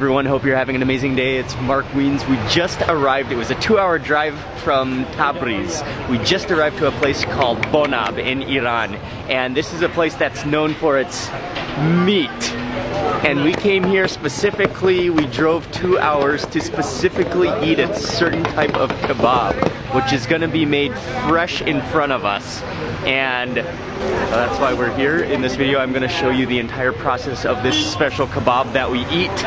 everyone? Hope you're having an amazing day. It's Mark Wiens. We just arrived. It was a 2-hour drive from Tabriz. We just arrived to a place called Bonab in Iran. And this is a place that's known for its meat. And we came here specifically, we drove 2 hours to specifically eat a certain type of kebab, which is gonna be made fresh in front of us. And that's why we're here. In this video, I'm gonna show you the entire process of this special kebab that we eat.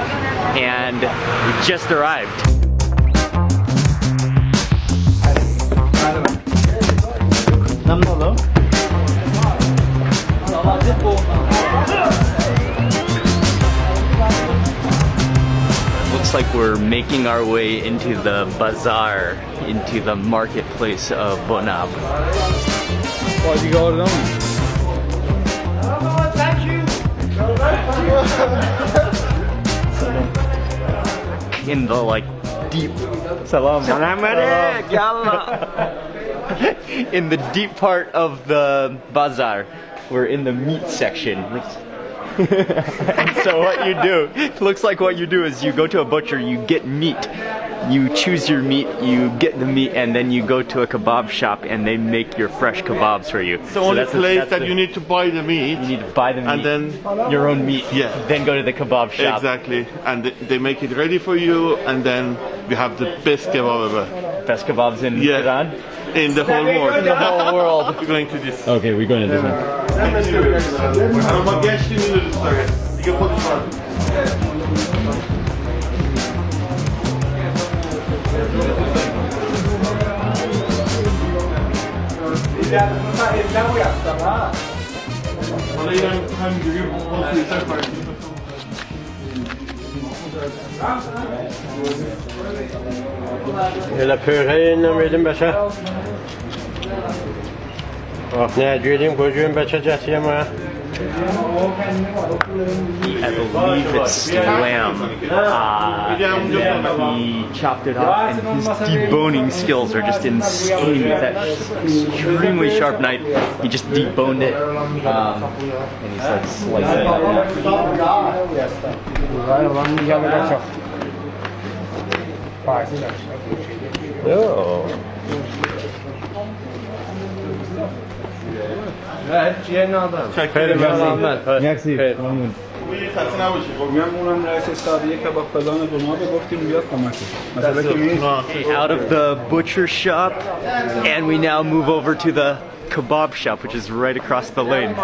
And we just arrived. Looks like we're making our way into the bazaar, into the marketplace of Bonab. In the like deep in the deep part of the bazaar, we're in the meat section. And so what you do, looks like what you do is you go to a butcher, you get meat, you choose your meat, you get the meat, and then you go to a kebab shop and they make your fresh kebabs for you. It's the only place that you need to buy the meat. You need to buy the meat, and then your own meat, yeah. Then go to the kebab shop. Exactly, and they make it ready for you, and then we have the best kebab ever. Best kebabs in Iran? In the whole world. In the whole world. We're going to this. Okay, we're going to this one. Hele pörheyle verdim başa. Ne diyeyim kocuğum başa casıyım ha. I believe it's lamb. And he chopped it off, and his deboning skills are just insane with that extremely sharp knife. He just deboned it, and he's like slicing it Oh. Merci. out of the butcher shop, and we now move over to the kebab shop, which is right across the lane.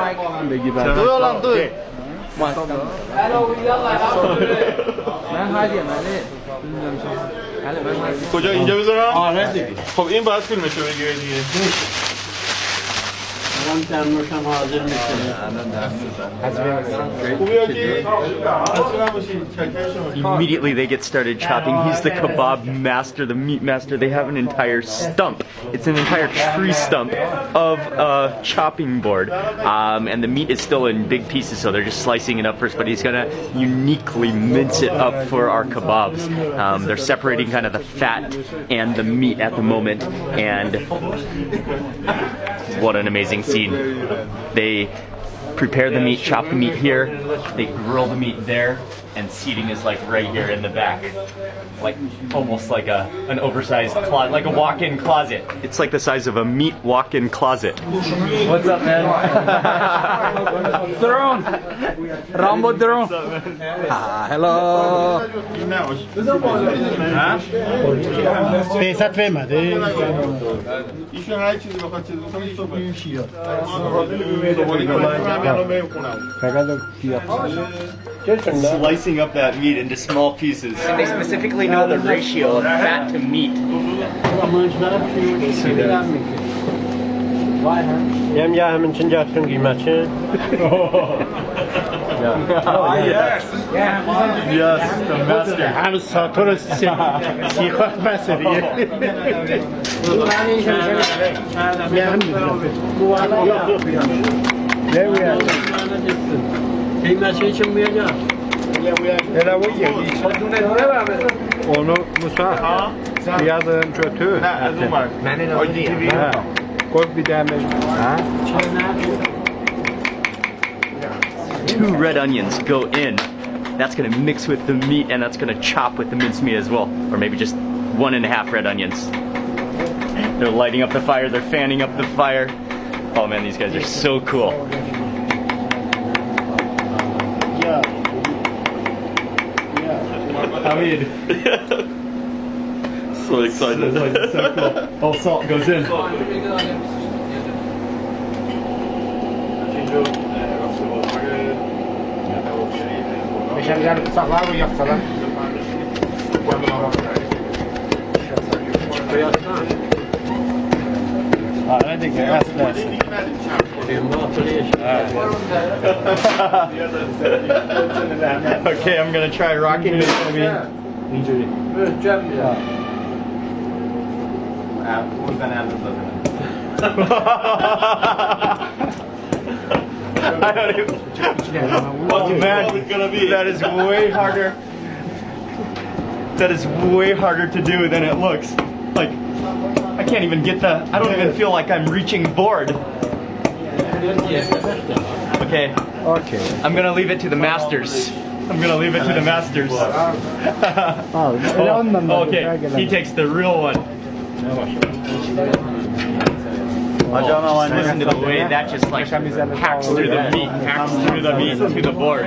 کجا اینجا بذارم؟ آره دیگه. خب این باید فیلمشو بگیره دیگه. Immediately they get started chopping. He's the kebab master, the meat master. They have an entire stump. It's an entire tree stump of a chopping board. And the meat is still in big pieces, so they're just slicing it up first, but he's gonna uniquely mince it up for our kebabs. They're separating kind of the fat and the meat at the moment, and what an amazing scene. They prepare the meat, chop the meat here, they grill the meat there, and seating is like right here in the back. Like almost like an oversized closet, like a walk-in closet. It's like the size of a meat walk-in closet. What's up, man? Drone! Rambo drone! Hello! Pesat vermedi. ایشون هر چیزی بخواد چیزی بکنه صبح میشه. Slicing up that meat into small pieces. And they specifically know the ratio of fat to meat. Yem ya hemen için yaptın kıymetçi. Yes, the master. Hem satır siyah mesele. Kıymetçi için bu ya. Onu Musa yazın kötü. Koy bir demir. Two red onions go in That's gonna mix with the meat and that's gonna chop with the mincemeat as well. Or maybe just 1.5 red onions. They're lighting up the fire, they're fanning up the fire. Oh man, these guys are so cool. Hamid. So excited. So cool. All salt goes in. I think that's Okay, I'm gonna try rocking this. I don't even. Oh man, that is way harder. That is way harder to do than it looks. Like, I can't even get the. I don't even feel like I'm reaching board. Okay. Okay. I'm gonna leave it to the masters. I'm gonna leave it to the masters. Oh, Okay, he takes the real one. Listen to the way that just like hacks through the meat, to the board.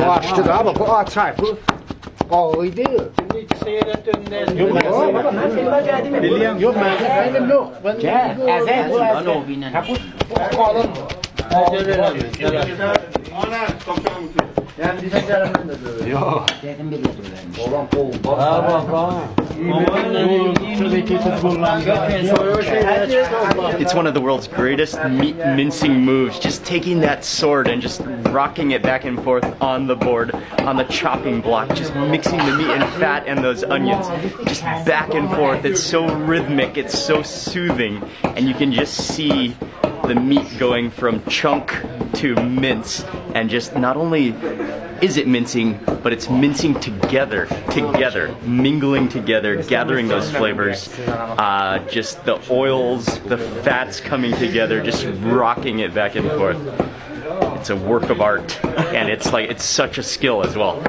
Açtı da bak bu açay bu. Oydu. Yok ben yok. Gel. Azet bu azet. Ha bu kalın. It's one of the world's greatest meat mincing moves, just taking that sword and just rocking it back and forth on the board, on the chopping block, just mixing the meat and fat and those onions, just back and forth. It's so rhythmic, it's so soothing, and you can just see the meat going from chunk to mince, and just not only is it mincing, but it's mincing together, mingling together, gathering those flavors, just the oils, the fats coming together, just rocking it back and forth. It's a work of art, and it's like, it's such a skill as well.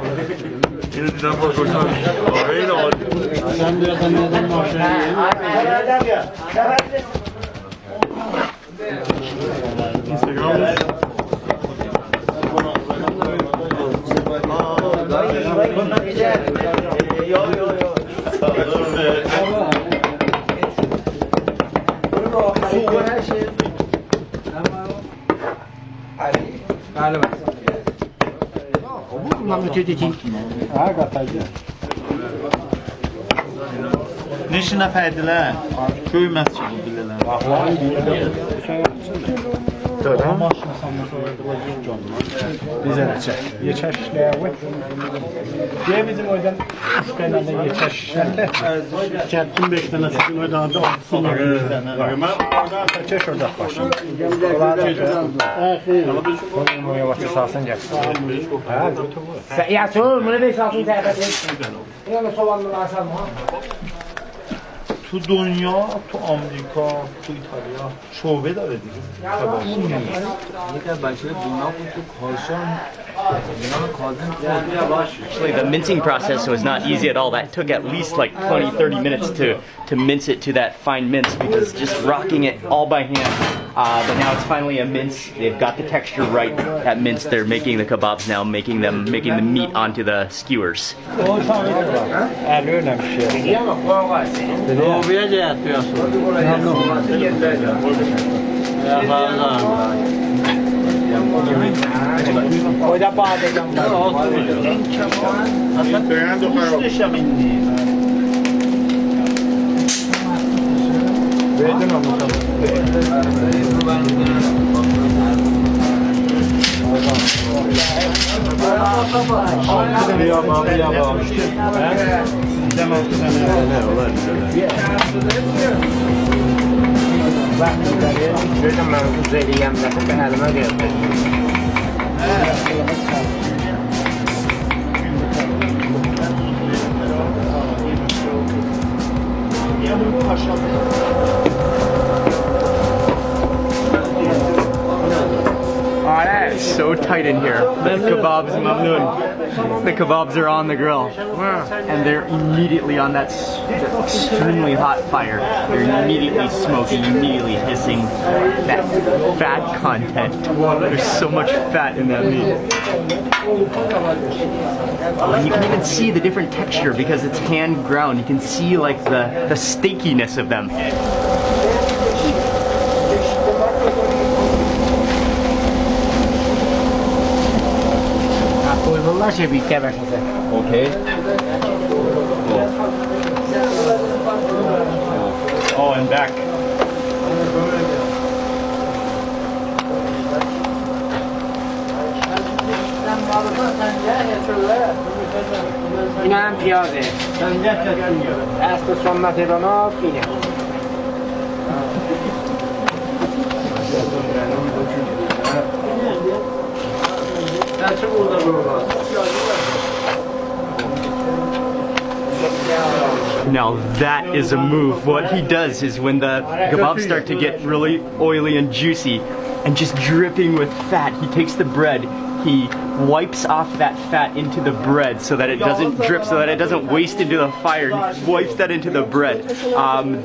Neçə nəfərdirlər? Köy məscidi bilirlər. Bize de çek. Geçer şişleri. Diye bizim oradan kenarda geçer şişlerle. Çəkdim 5 dənəsini oydandı. Çek şurada başım. Onu yavaşça salsın gelsin. Ya sor, bunu da salsın təhbət. Yani soğanlı alsam ha. تو دنیا، تو آمریکا، تو ایتالیا شعبه داره دیگه. Actually, the mincing process was not easy at all. That took at least like 20-30 minutes to mince it to that fine mince, because just rocking it all by hand. But now it's finally a mince. They've got the texture right. That mince, they're making the kebabs now, making the meat onto the skewers. It's so tight in here. The kebabs, mamnoon. The kebabs are on the grill, and they're immediately on that extremely hot fire. They're immediately smoking, immediately hissing. That fat content. There's so much fat in that meat. Oh, and you can even see the different texture because it's hand ground. You can see like the steakiness of them. Okay. Oh, and back. این هم پیازه اسب سنت ایران اینه Now that is a move. What he does is when the kebabs start to get really oily and juicy and just dripping with fat, he takes the bread, he wipes off that fat into the bread so that it doesn't drip, so that it doesn't waste into the fire. He wipes that into the bread.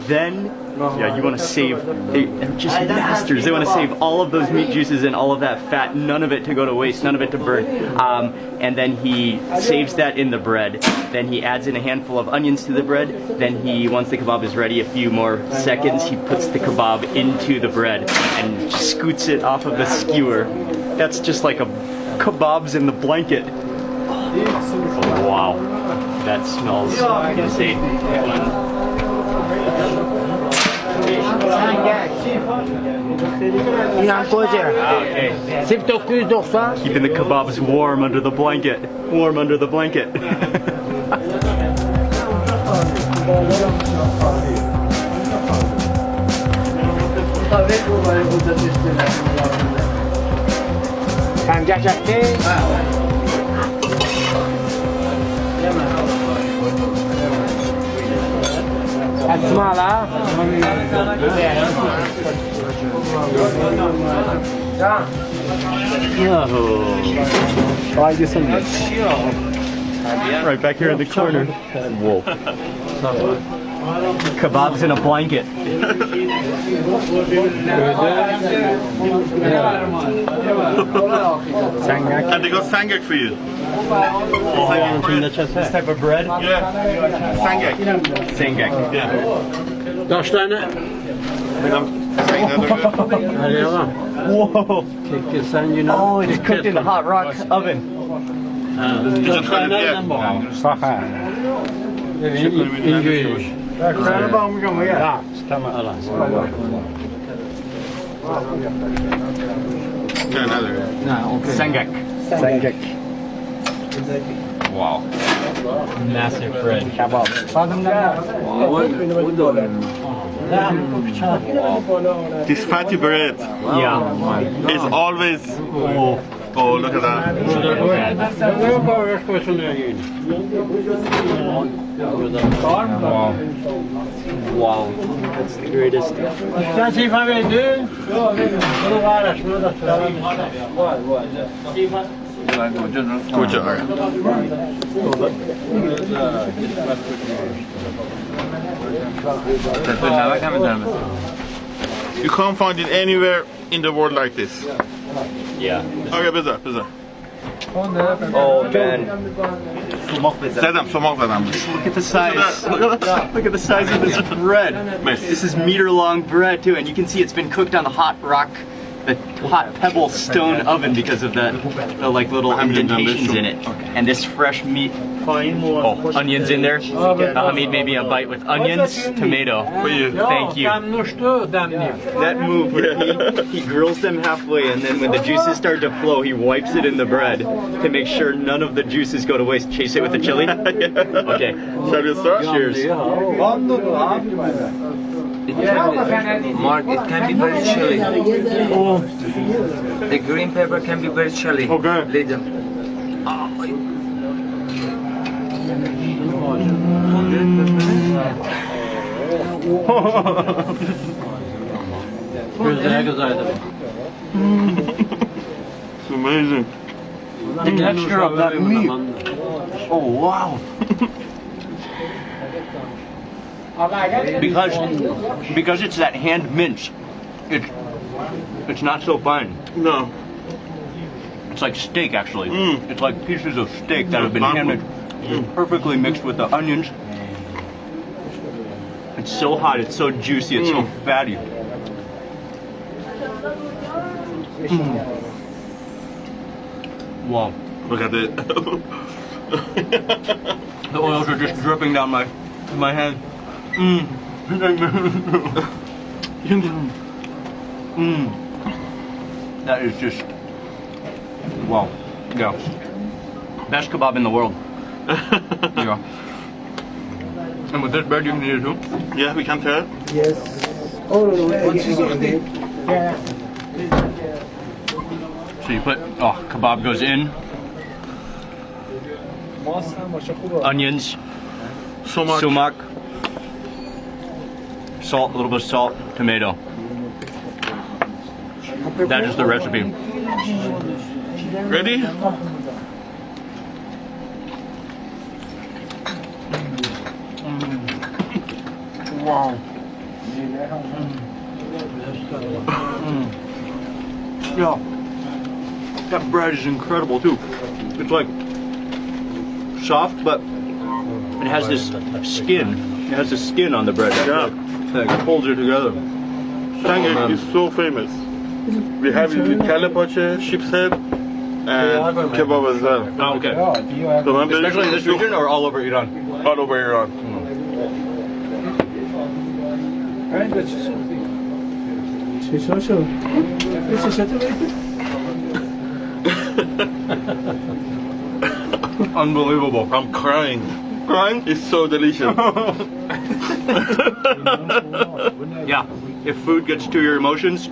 Then, yeah, you want to save, they're just masters. They want to save all of those meat juices and all of that fat, none of it to go to waste, none of it to burn. And then he saves that in the bread. Then he adds in a handful of onions to the bread. Then he, once the kebab is ready, a few more seconds, he puts the kebab into the bread and scoots it off of the skewer. That's just like a kebabs in the blanket. Oh, wow, that smells insane. Okay. Keeping the kebabs warm under the blanket. Warm under the blanket. Pancar çaktı. Esmala. Right back here in the corner. Whoa. Kebabs in a blanket. And they got sangak for you. Oh, this type of bread? Yeah. Sangak. Sangak. Yeah. Kaç tane? Whoa. Sen yine. Oh, it's cooked in a hot rock oven. Kaç tane? Saha. İngiliz. Ya, tamam. Sangak. Sangak. Wow. Massive bread. Kebab. This fatty bread Yeah. is always. Oh, look at that. Wow. Wow. That's the greatest. Good job. You can't find it anywhere in the world like this. Yeah. Okay, bizar, bizar. Oh man. Somak zadam. Look at the size. Look at the size of this bread. This is meter-long bread too, and you can see it's been cooked on the hot rock, the hot pebble stone oven because of the like little indentations in it. And this fresh meat. Oh, onions in there. Hamid, maybe a bite with onions, tomato. For you. Thank you. That move where he grills them halfway, and then when the juices start to flow, he wipes it in the bread to make sure none of the juices go to waste. Chase it with the chili. Okay. Shall we start? Cheers. Mark, it can be very chilly. Oh. The green pepper can be very chilly. Okay. Little. Gözlere göz ayırdım. It's amazing. The texture of that meat. Oh wow. Because it's that hand mince. It's not so fine. No. It's like steak actually. It's like pieces of steak that have been hand perfectly mixed with the onions. It's so hot, it's so juicy, it's so fatty. Wow. Look at it. The oils are just dripping down my hand. That is just wow. Yeah. Best kebab in the world. Yeah. And with this bread you can eat it too. Yeah, we can try it. So you put kebab goes in. Onions, So much. sumac, salt, a little bit of salt, tomato. That is the recipe. Ready? Wow. Yeah. That bread is incredible too. It's like soft, but it has this skin. It has this skin on the bread that holds it together. Sangek is so famous. We have it with kalapache, sheep's head, and kebab as well. Oh, okay. Remember, Especially in this region or all over Iran? all over Iran. Unbelievable. I'm crying. Crying? It's so delicious. Yeah. If food gets to your emotions,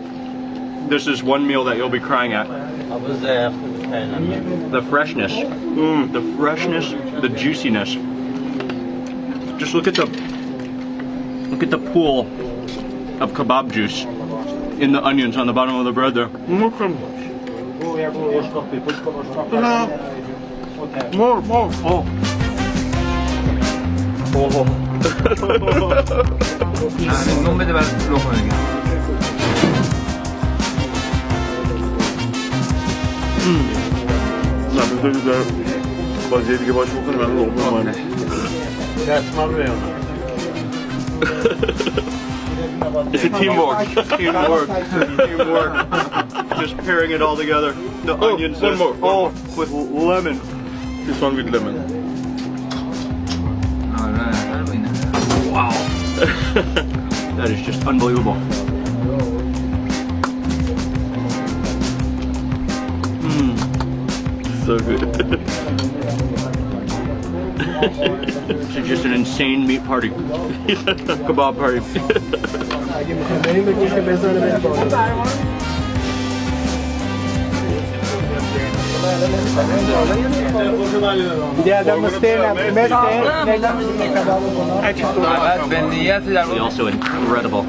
this is one meal that you'll be crying at. The freshness. The freshness, the juiciness. Just look at the pool of kebab juice in the onions on the bottom of the bread there. More. Oh. Non bede ben lokmaya gel. Bizde güzel vaziyeti gibi açmak ben lokma var. It's a teamwork. Teamwork. Just pairing it all together. The onions one more. with lemon. This one with lemon. Wow. That is just unbelievable. So good. It's just an insane meat party. Kebab party. It's also incredible.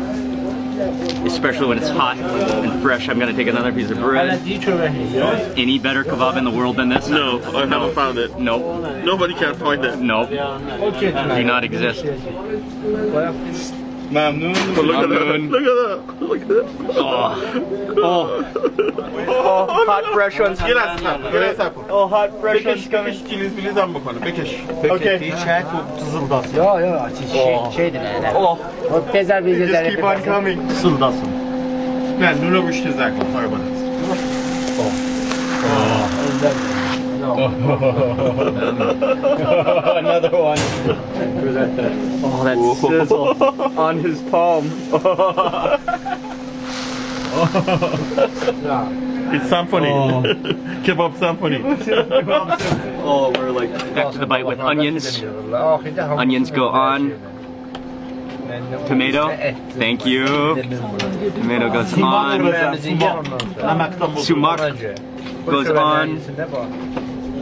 Especially when it's hot and fresh. I'm gonna take another piece of bread. Any better kebab in the world than this? No, I haven't found it. Nope. Nobody can find it. Nope. Do not exist. Memnun. Look at that. Look at that. Look at that. Oh, hot fresh ones. Oh, hot fresh ones coming. Okay. Oh, Keep on coming. Another one. Oh, that sizzle on his palm. It's symphony. Kebab symphony. Oh, we're like back to the bite with onions. Onions go on. Tomato. Thank you. Tomato goes on. Sumac goes on.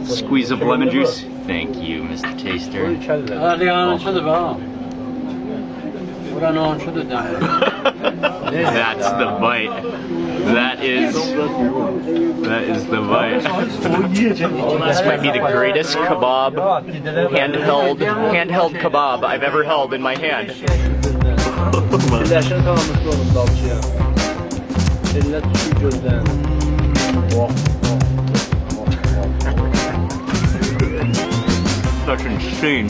Squeeze of lemon juice. Thank you, Mr. Taster. Buranın anşu da demir. That's the bite. That is the bite. This might be the greatest kebab, handheld kebab I've ever held in my hand. Birləşən qalmışdı oğlum dalçıya. Elə düşür gözdən. That's insane.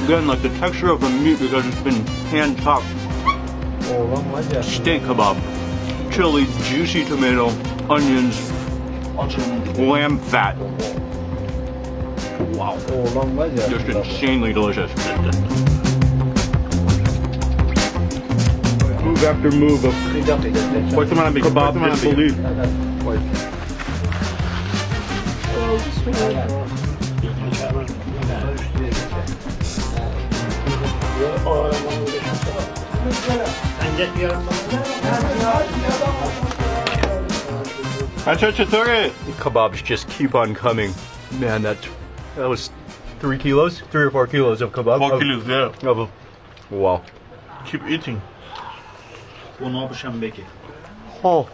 Again, like the texture of the meat because it's been hand chopped. Steak kebab, chili, juicy tomato, onions, lamb fat. Wow. Just insanely delicious. Move after move of kebab disbelief. Kebabs just keep on coming. Man, that was 3 kilos, 3 or 4 kilos of kebab. 4 kilos, yeah. Wow. Keep eating. Bunu bu şembeki. Oh.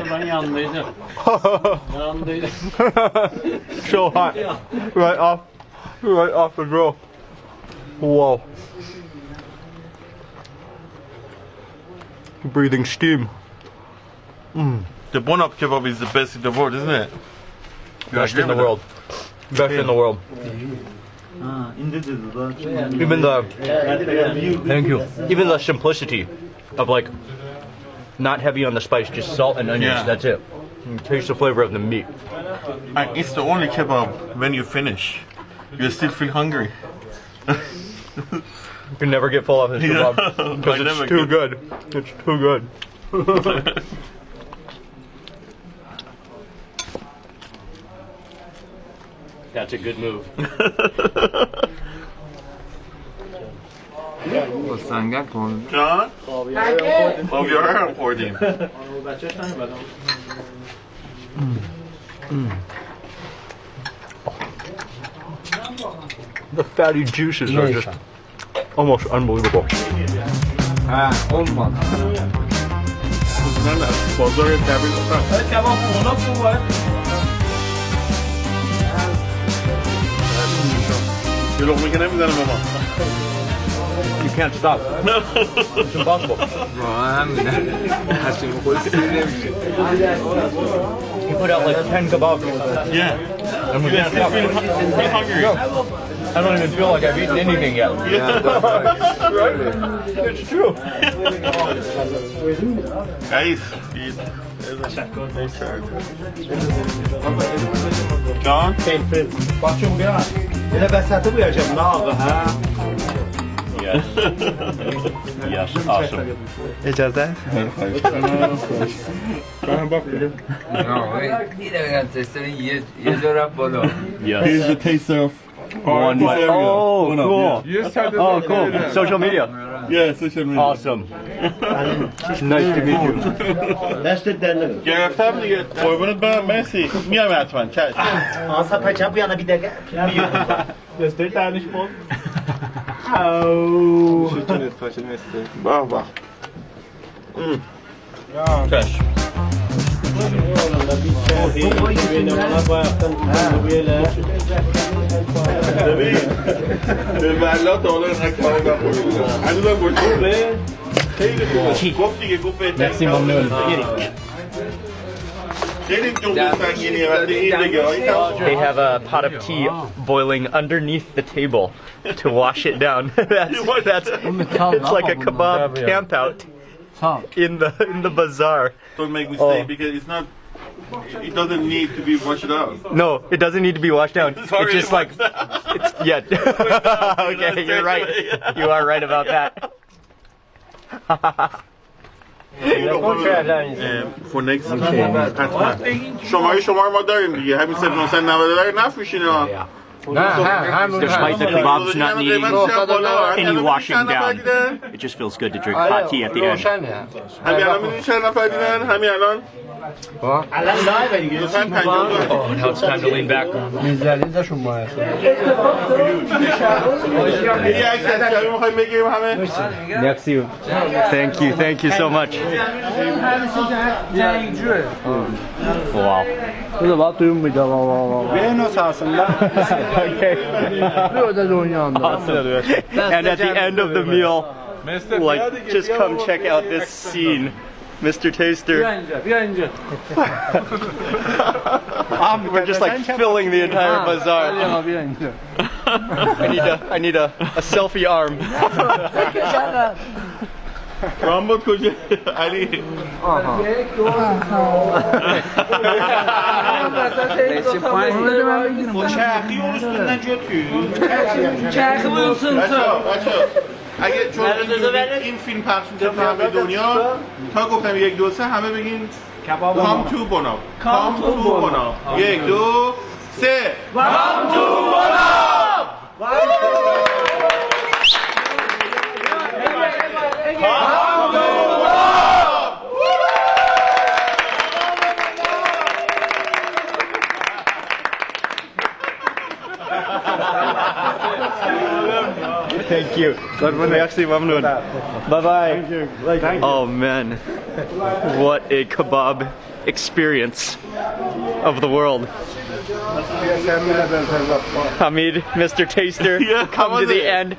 Ben yanındaydım. Yanındaydım. So hot. Right off the grill. Wow. Breathing steam. The Bonab kebab is the best in the world, isn't it? Best in the world. Best in the world. Even the thank you. Even the simplicity of like not heavy on the spice, just salt and onions. Yeah. That's it. You taste the flavor of the meat. And it's the only kebab when you finish, you still feel hungry. You can never get full off this kebab because I it's never too can. good. It's too good. That's a good move. با سنگک کن. John? Oh, your hair recording. The fatty juices are just almost unbelievable. olmadı. بازار تبریز یه لقمه که نمیزنه ماما. You can't stop. It's impossible. همینه. هرچی بخوری سیر نمیشه. You put out like 10 kebabs. Yeah. And we You can't still stop. feel hungry. I don't even feel like I've eaten anything yet. Right? It's true. Guys, John? Bakıyorum ya. Elə vəsəti qoyacağım da ağı, hə? Yes. Yes, awesome. İcazə? Ben bak. یه دقیقه تستر یه جا رفت بالا. Yes. Here's the taste of One. this area. Oh, cool. Oh, cool. Social media. Yeah, social media. Awesome. Nice to meet you. Dəstə dənir. گرفتم دیگه قربونت برم مرسی میام حتما چش Asa paça bu yana bir dəqiqə. Dəstə dəniş bol. باه باه چش ببین به بلا تا حالا اینقدر کباب نخوردم هنوزم گرسنه‌ام. خیلی خوبه گفت دیگه گفت بهترین خیلی جمله سنگینیه وقتی این دیگه They have a pot of tea boiling underneath the table to wash it down. It's like a kebab camp out in the bazaar. Don't make mistake because it's not it doesn't need to be washed out. No, it doesn't need to be washed down. It's It's already just like washed it's okay, you're right. You are right about that. For next حتما شماره شما رو ما داریم دیگه همین 990 رو نفروشین ها Despite the kebabs not needing any washing down, it just feels good to drink hot tea at the end. همین الان میدونی چند نفر دیدن همین الان Oh, now it's time to lean back. یه عکس از شبیه می‌خوایم بگیریم همه. Merci. Thank you so much. Wow. بذار باید دویم میگم Okay. Awesome. And at the end of the meal, like, just come check out this scene. Mr. Taster. We're just like filling the entire bazaar. I need a selfie arm. رامبد کجا؟ علی. چرخی اون üstünden چرخی بولsun. بچه اگه چون این فیلم پخش میشه تو همه دنیا تا گفتم 1 2 3 همه بگین Come to Bonab. Come to Bonab. 1 2 3 Come to Bonab. Thank you. Merci, mamnoon. Bye bye. Oh man, what a kebab experience of the world. Hamid, Mr. Taster, Yeah, come how to was the it? end.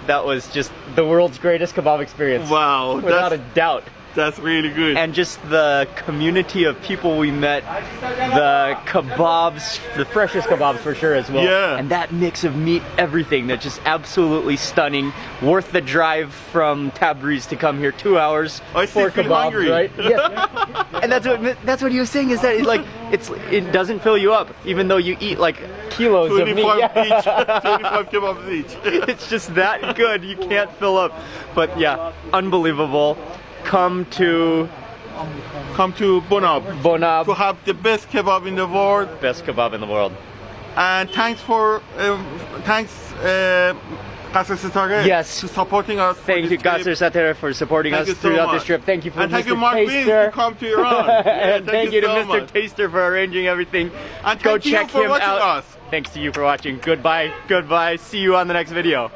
That was just the world's greatest kebab experience. Wow, Without a doubt. that's really good. And just the community of people we met, the kebabs, the freshest kebabs for sure as well. Yeah. And that mix of meat, everything, that's just absolutely stunning. Worth the drive from Tabriz to come here, 2 hours I still for feel kebabs, hungry. right? Yes. And that's what he was saying, is that it doesn't fill you up, even though you eat like kilos of meat. 25 Yeah. each. 25 kebabs each. It's just that good, you can't fill up. But yeah, unbelievable. Come to Bonab Bonab, to have the best kebab in the world. best kebab in the world. And thanks Qasr Setare Yes. to supporting us. Thank you, Qasr Setare, for supporting Thank us you so throughout much. this trip. Thank you for And thank Mr. you, Mark Beans, Taster. to come to Iran. Yeah, And thank you to so Mr. much. Taster for arranging everything. And Go thank you check for him watching out. us. Thanks to you for watching. Goodbye. See you on the next video.